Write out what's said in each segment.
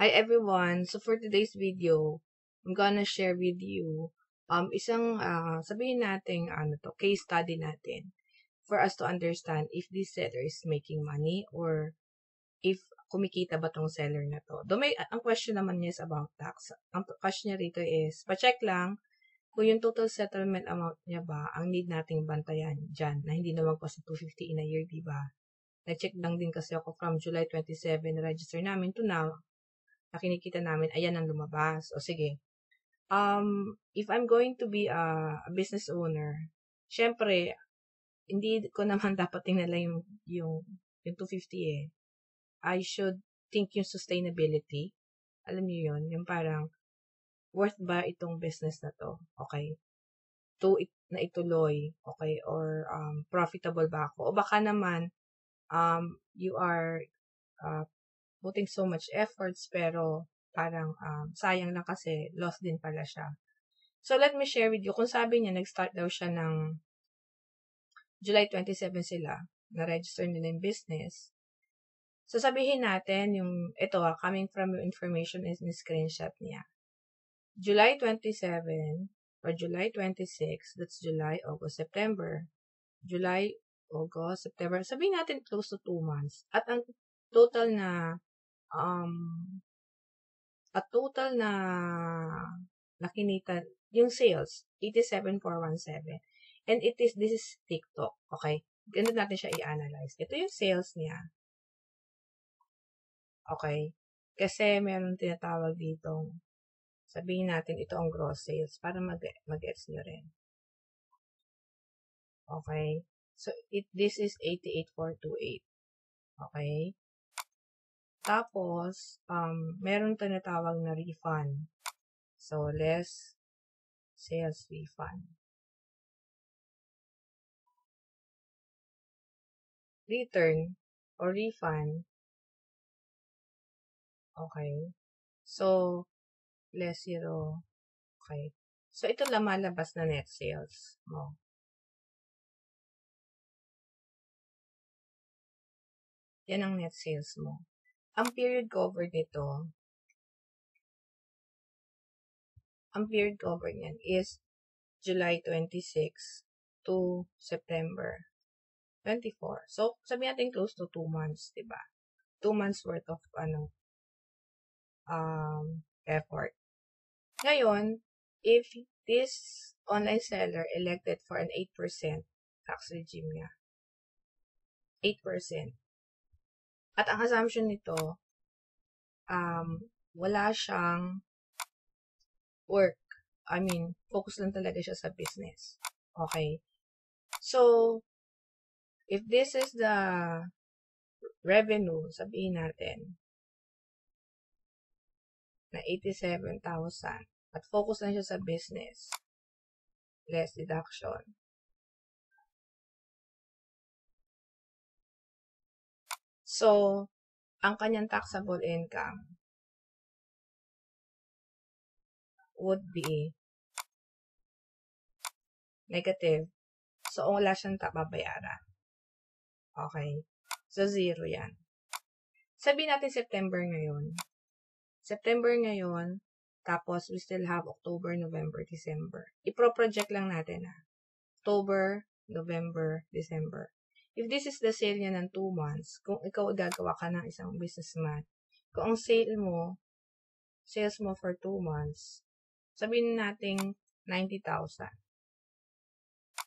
Hi everyone! So for today's video, I'm gonna share with you isang sabihin natin case study natin for us to understand if this seller is making money or if kumikita ba tong seller na to. Ang question naman niya is about tax. Ang question niya rito is, pa-check lang kung yung total settlement amount niya ba ang need nating bantayan dyan na hindi naman sa 250 in a year, di ba? Nag-check lang din kasi ako from July 27 register namin to now na kinikita namin, ayan ang lumabas. O sige, if I'm going to be a business owner, syempre, hindi ko naman dapat tingnan lang yung 250 eh. I should think yung sustainability. Alam niyo yun, yung parang, worth ba itong business na to? Okay? Na ituloy, okay? Or profitable ba ako? O baka naman, you are putting so much efforts pero parang sayang lang kasi lost din pala siya. So let me share with you, kung sabi niya nag-start daw siya ng July 27 sila, na-register nila yung business. So sabihin natin yung, ito coming from your information is screenshot niya. July 27 or July 26, that's July, August, September. July, August, September. Sabihin natin close to 2 months. At ang total na nakinita, yung sales, 87,417. And this is TikTok, okay? Ganun natin siya i-analyze. Ito yung sales niya. Okay? Kasi meron tinatawag dito, sabihin natin ito ang gross sales para mag-gets nyo rin. Okay? So, this is 88,428. Okay? Tapos, meron tinatawag na refund. So, less sales refund. Return or refund. Okay. So, less 0. Okay. So, ito lumalabas na net sales mo. Yan ang net sales mo. Ang period cover niyan is July 26 to September 24. So, sabihin natin close to 2 months, diba? 2 months worth of, effort. Ngayon, if this online seller elected for an 8% tax regime niya, 8%. At ang assumption nito, wala siyang work. I mean, focus lang talaga siya sa business. Okay? So, if this is the revenue, sabihin natin, na 87,000 at focus lang siya sa business, less deduction. So, ang kanyang taxable income would be negative. So, wala siyang babayaran. Okay? So, 0 yan. Sabihin natin September ngayon, tapos we still have October, November, December. I-project lang natin October, November, December. If this is the sale niya ng 2 months, kung ikaw gagawa ka ng isang businessman, kung ang sales mo for 2 months, sabihin natin 90,000.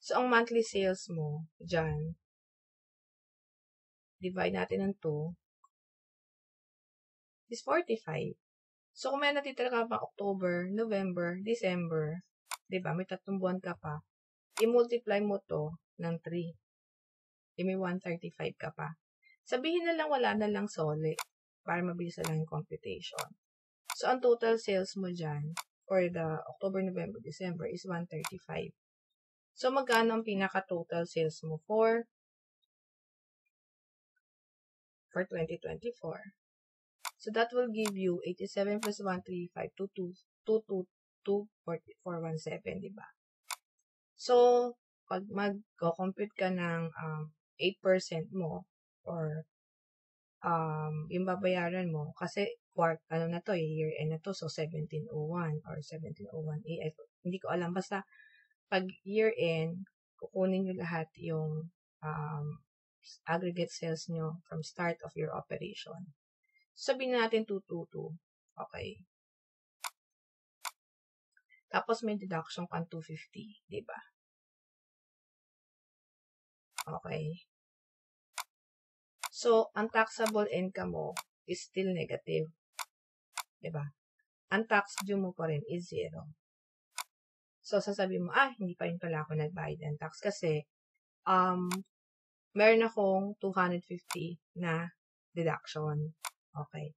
So, ang monthly sales mo dyan, divide natin ng 2, is 45. So, kung may natitira ka pa October, November, December, diba, may 3 buwan ka pa, i-multiply mo to ng 3. May 135 ka pa. Sabihin na lang wala na lang sole para mabilis na lang yung computation. So, ang total sales mo dyan for the October, November, December is 135. So, magkano ang pinaka-total sales mo for 2024? So, that will give you 87 plus 135, 222,417, diba? So, pag mag-compute ka ng 8% mo or yung babayaran mo, kasi ano na to, year end na to, so 1701 or 1701A, hindi ko alam, basta pag year end, kukunin nyo lahat yung aggregate sales nyo from start of your operation. Sabihin natin 222. Okay. Tapos may deduction kang 250, di ba? Okay. So, ang taxable income mo is still negative. Di ba? Ang tax due mo pa rin is 0. So, sasabihin mo, hindi pa rin pala ako nagbayad ng tax kasi meron akong 250 na deduction. Okay.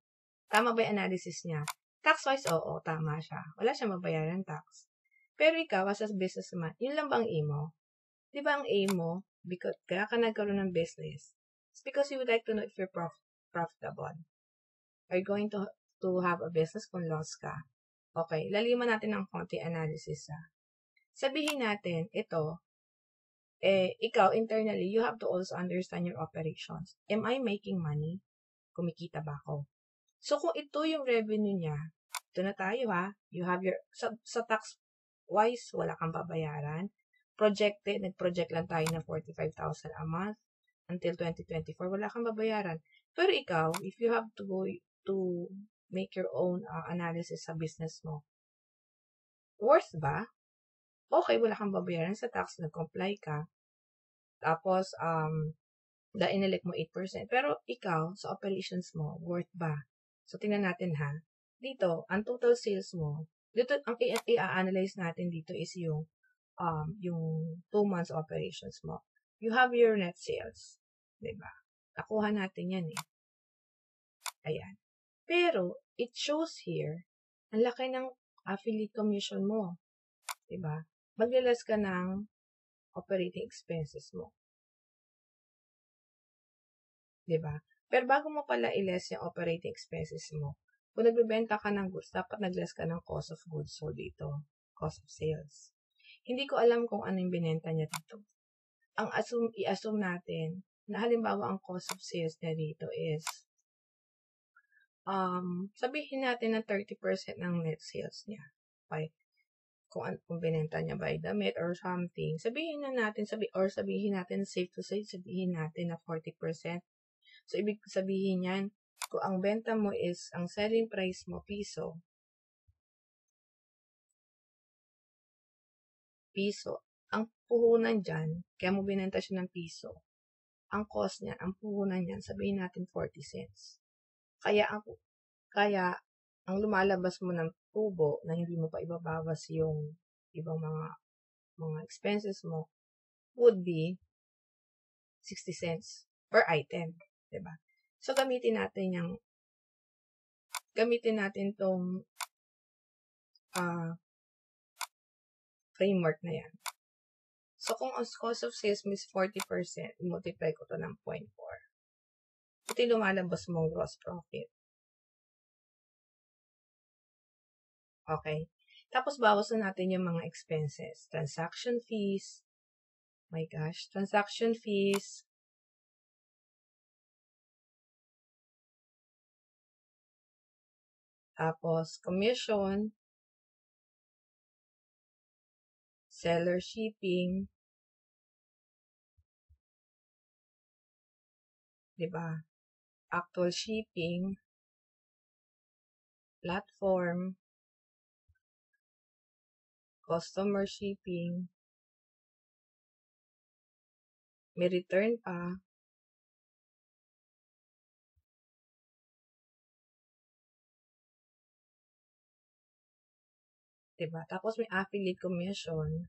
Tama ba yung analysis niya? Tax-wise, oo, tama siya. Wala siyang mabayaran tax. Pero ikaw, as a businessman, yun lang ba ang aim mo? Di ba ang aim mo, because kaya ka nagkaroon ng business, it's because you would like to know if you're profitable. Are you going to have a business kung loss ka? Okay, laliman natin ng konti analysis ha. Sabihin natin, ito, ikaw internally, you have to also understand your operations. Am I making money? Kumikita ba ako? So, kung ito yung revenue niya, ito na tayo ha, you have your, sa tax-wise, wala kang babayaran. Projected, nag-project lang tayo na 45,000 a month until 2024, wala kang babayaran. Pero ikaw, if you have to go to make your own analysis sa business mo, worth ba? Okay, wala kang babayaran sa tax, nag-comply ka. Tapos, inelect mo 8%. Pero ikaw, sa operations mo, worth ba? So, tingnan natin ha. Dito, ang total sales mo, dito, ang i-analyze natin dito is yung 2 months operations mo. You have your net sales. Diba? Nakuha natin yan eh. Ayan. Pero, it shows here, ang laki ng affiliate commission mo. Diba? Maglalas ka ng operating expenses mo. Diba? Pero bago mo pala i-less yung operating expenses mo, kung nagbebenta ka ng goods, dapat nag-less ka ng cost of goods sold dito. Cost of sales. Hindi ko alam kung ano yung binenta niya dito. Ang i-assume natin, na halimbawa ang cost of sales niya dito is, sabihin natin na 30% ng net sales niya. Okay? Kung binenta niya by damit or something, sabihin natin, safe to say, sabihin natin na 40%. So, ibig sabihin yan, kung ang benta mo is, ang selling price mo, piso, ang puhunan dyan, kaya mo binenta siya ng piso, ang cost niya, ang puhunan niyan, sabihin natin 40 cents. Kaya, ang lumalabas mo ng tubo na hindi mo pa ibabawas yung ibang mga expenses mo would be 60 cents per item. Diba? So, gamitin natin tong framework na yan. So, kung ang cost of sales mo is 40%, multiply ko to ng 0.4. Ito yung lumalabas mong gross profit. Okay. Tapos, bawas na natin yung mga expenses. Transaction fees. My gosh. Transaction fees. Tapos, commission. Seller shipping. Diba? Actual shipping. Platform. Customer shipping. May return pa. Diba? Tapos may affiliate commission.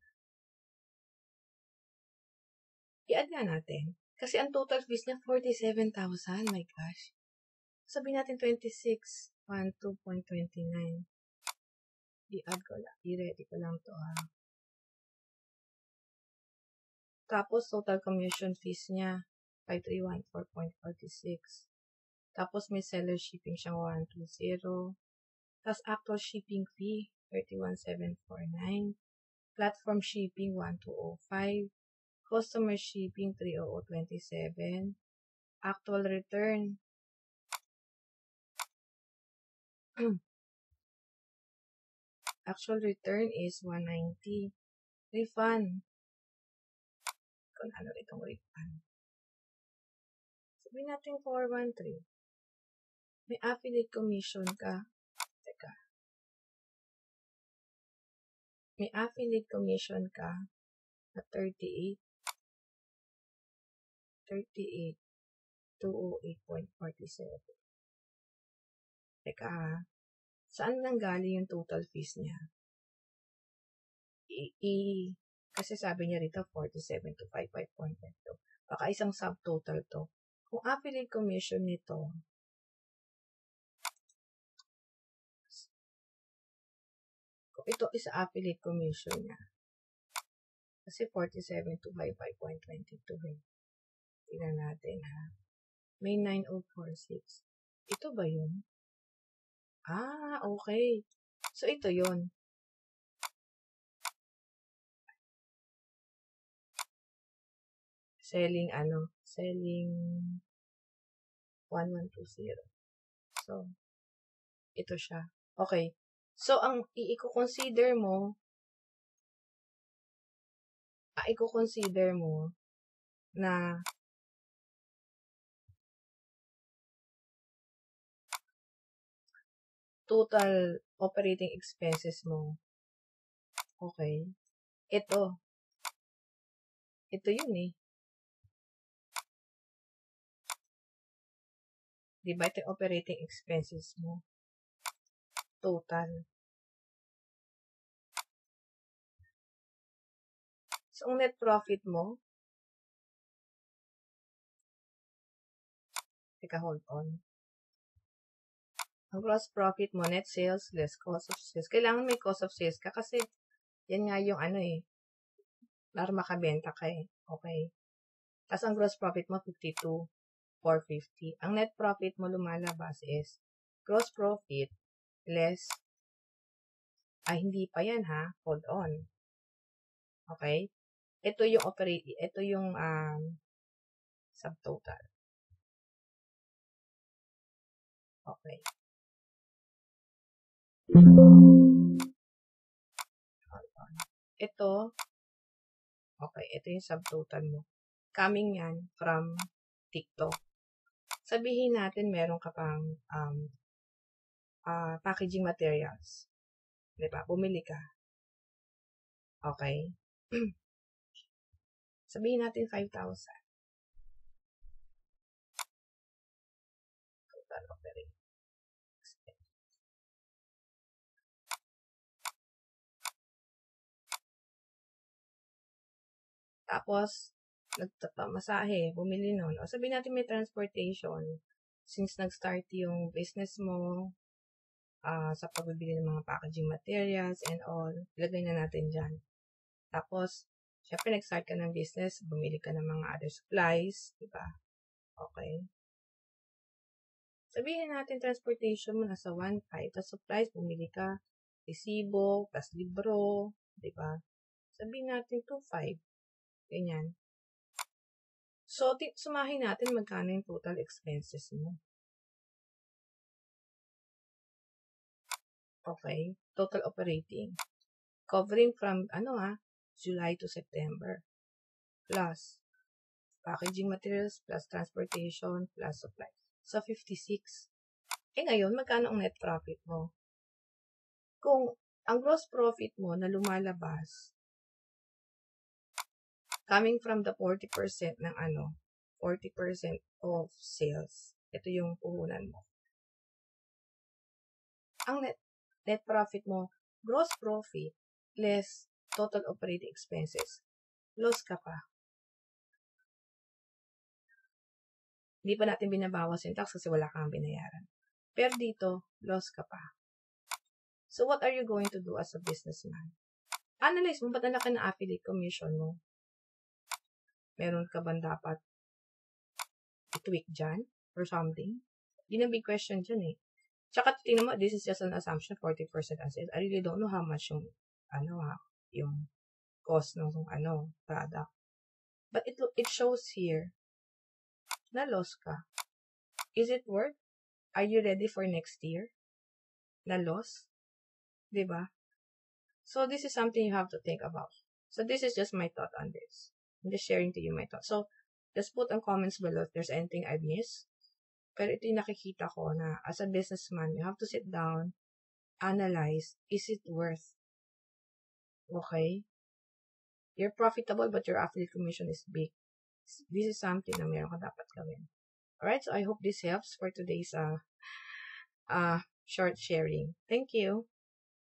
I-add nga natin. Kasi ang total fees niya, 47,000. My gosh. Sabihin natin 26, 12.29. I-add ko lang. I-ready ko lang to ha. Tapos, total commission fees niya, 5314.46. Tapos, may seller shipping siyang 120. Tapos, actual shipping fee, 31,749. Platform shipping, 1205. Customer shipping, 30027. Actual return, Actual return is 190. Refund. Kung ano itong refund. Sabihin natin 413. May affiliate commission ka. Teka. May affiliate commission ka na 38. 208.47. Teka, saan nanggaling yung total fees niya? Kasi sabi niya rito 47 to 55.2. Baka isang subtotal to. Kung affiliate commission nito, kung ito is affiliate commission niya, kasi 47 to 55.22 eh. Tingnan natin ha. May 9046. Ito ba yun? Ah, okay. So, ito yun. Selling 1120. So, ito siya. Okay. So, ang i-consider mo na total operating expenses mo. Okay. Ito yun eh. Diba ito yung operating expenses mo? Total. So, ang net profit mo, teka, hold on. Ang gross profit mo, net sales less cost of sales. Kailangan may cost of sales ka kasi yan nga yung para makabenta ka eh. Okay. Tapos ang gross profit mo, 52,450. Ang net profit mo lumalabas is gross profit less, hindi pa yan ha. Hold on. Okay? Ito yung subtotal. Okay. Hold on. Ito yung subtotal mo. Coming yan from TikTok. Sabihin natin meron ka pang packaging materials. Diba? Bumili ka. Okay? Sabihin natin 5,000. Total operating. Tapos, nagpamasahe, bumili nun. O sabihin natin may transportation. Since nag-start yung business mo, sa pagbibili ng mga packaging materials and all, ilagay na natin dyan. Tapos, syempre nag-start ka ng business, bumili ka ng mga other supplies, diba? Okay. Sabihin natin transportation mo nasa 1,500, tapos supplies, bumili ka, resibo, plus libro, diba? Sabihin natin 2,500. Ganyan. So, sumahin natin magkano yung total expenses mo. Okay. Total operating. Covering from, July to September. Plus, packaging materials, plus transportation, plus supplies. So, 56. Ngayon, magkano ang net profit mo? Kung ang gross profit mo na lumalabas, coming from the 40% ng 40% of sales. Ito yung puhunan mo. Ang net profit mo, gross profit less total operating expenses. Loss ka pa. Hindi pa natin binabawas yung tax kasi wala kang binayaran. Pero dito, loss ka pa. So, what are you going to do as a businessman? Analyze mo, ba't ang laki ng affiliate commission mo? Meron ka bang dapat i-tweak dyan? Or something? Yun ang big question dyan eh. Tsaka, tingnan mo, this is just an assumption, 40% as is. I really don't know how much yung, yung cost ng, product. But it shows here na loss ka. Is it worth? Are you ready for next year? na loss, 'di ba? So this is something you have to think about. So this is just my thought on this. I'm just sharing to you my thoughts. So just put in comments below if there's anything I missed. Pero ito yung nakikita ko na as a businessman, you have to sit down, analyze, is it worth? Okay? You're profitable but your affiliate commission is big. This is something na meron ka dapat gawin. Alright, so I hope this helps for today's short sharing. Thank you.